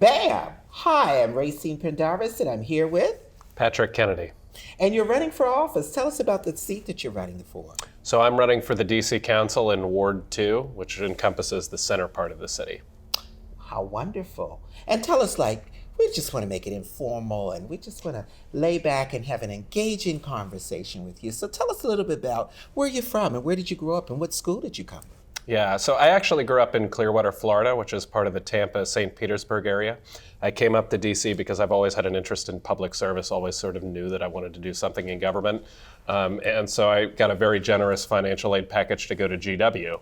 Bam! Hi, I'm Rayceen Pendarvis, and I'm here with... Patrick Kennedy. And you're running for office. Tell us about the seat that you're running for. So I'm running for the DC Council in Ward 2, which encompasses the center part of the city. How wonderful. And tell us, we just want to make it informal, and we just want to lay back and have an engaging conversation with you. So tell us a little bit about where you're from, and where did you grow up, and what school did you come from? Yeah, so I actually grew up in Clearwater, Florida, which is part of the Tampa, St. Petersburg area. I came up to DC because I've always had an interest in public service, always sort of knew that I wanted to do something in government. And so I got a very generous financial aid package to go to GW.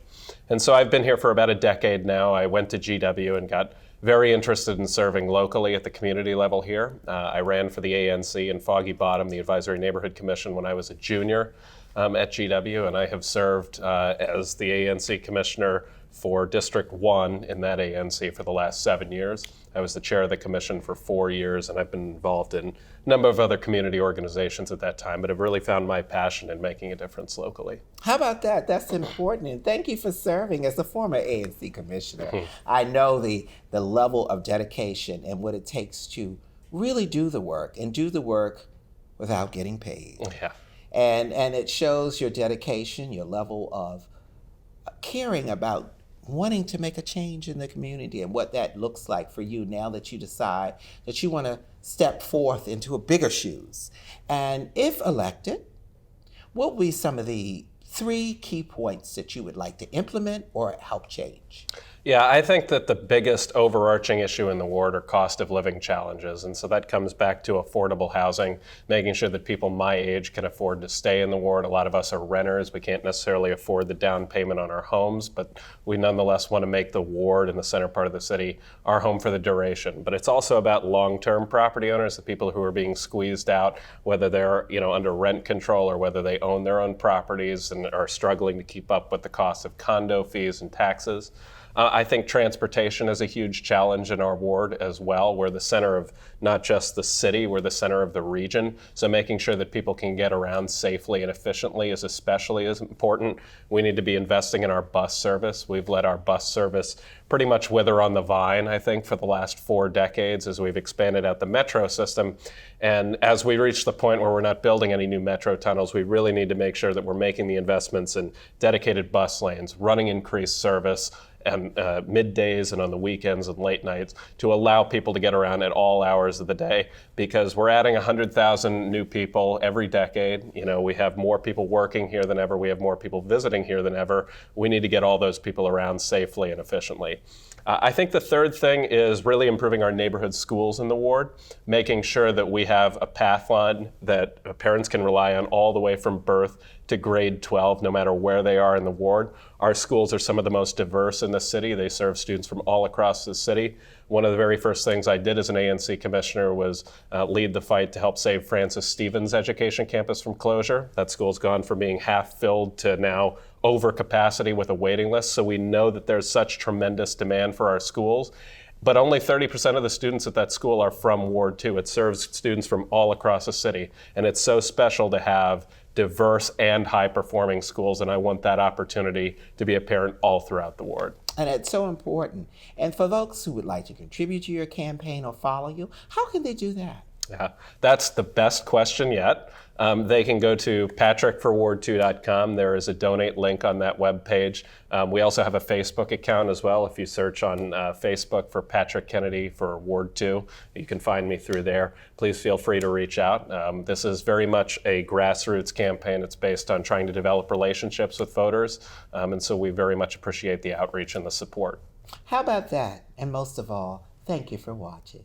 And so I've been here for about a decade now. I went to GW and got very interested in serving locally at the community level here. I ran for the ANC in Foggy Bottom, the Advisory Neighborhood Commission, when I was a junior at GW, and I have served as the ANC commissioner for District 1 in that ANC for the last 7 years. I was the chair of the commission for 4 years, and I've been involved in a number of other community organizations at that time, but have really found my passion in making a difference locally. How about that? That's important, and thank you for serving as a former ANC commissioner. I know the level of dedication and what it takes to really do the work, and do the work without getting paid. Yeah. And it shows your dedication, your level of caring about wanting to make a change in the community and what that looks like for you now that you decide that you want to step forth into a bigger shoes. And if elected, what would be some of the 3 key points that you would like to implement or help change? Yeah, I think that the biggest overarching issue in the ward are cost of living challenges. And so that comes back to affordable housing, making sure that people my age can afford to stay in the ward. A lot of us are renters. We can't necessarily afford the down payment on our homes, but we nonetheless want to make the ward in the center part of the city our home for the duration. But it's also about long-term property owners, the people who are being squeezed out, whether they're under rent control or whether they own their own properties and are struggling to keep up with the cost of condo fees and taxes. I think transportation is a huge challenge in our ward as well. We're the center of not just the city, we're the center of the region. So making sure that people can get around safely and efficiently is especially as important. We need to be investing in our bus service. We've let our bus service pretty much wither on the vine, I think, for the last 4 decades as we've expanded out the metro system. And as we reach the point where we're not building any new metro tunnels, we really need to make sure that we're making the investments in dedicated bus lanes, running increased service, and middays and on the weekends and late nights to allow people to get around at all hours of the day, because we're adding 100,000 new people every decade. We have more people working here than ever. We have more people visiting here than ever. We need to get all those people around safely and efficiently. I think the third thing is really improving our neighborhood schools in the ward, making sure that we have a path line that parents can rely on all the way from birth to grade 12, no matter where they are in the ward. Our schools are some of the most diverse in the city. They serve students from all across the city. One of the very first things I did as an ANC commissioner was lead the fight to help save Francis Stevens Education Campus from closure. That school's gone from being half filled to now over capacity with a waiting list. So we know that there's such tremendous demand for our schools. But only 30% of the students at that school are from Ward 2. It serves students from all across the city. And it's so special to have diverse and high-performing schools, and I want that opportunity to be apparent all throughout the ward. And it's so important. And for folks who would like to contribute to your campaign or follow you, how can they do that? Yeah, that's the best question yet. They can go to patrickforward2.com. There is a donate link on that webpage. We also have a Facebook account as well. If you search on Facebook for Patrick Kennedy for Ward 2, you can find me through there. Please feel free to reach out. This is very much a grassroots campaign. It's based on trying to develop relationships with voters, and so we very much appreciate the outreach and the support. How about that? And most of all, thank you for watching.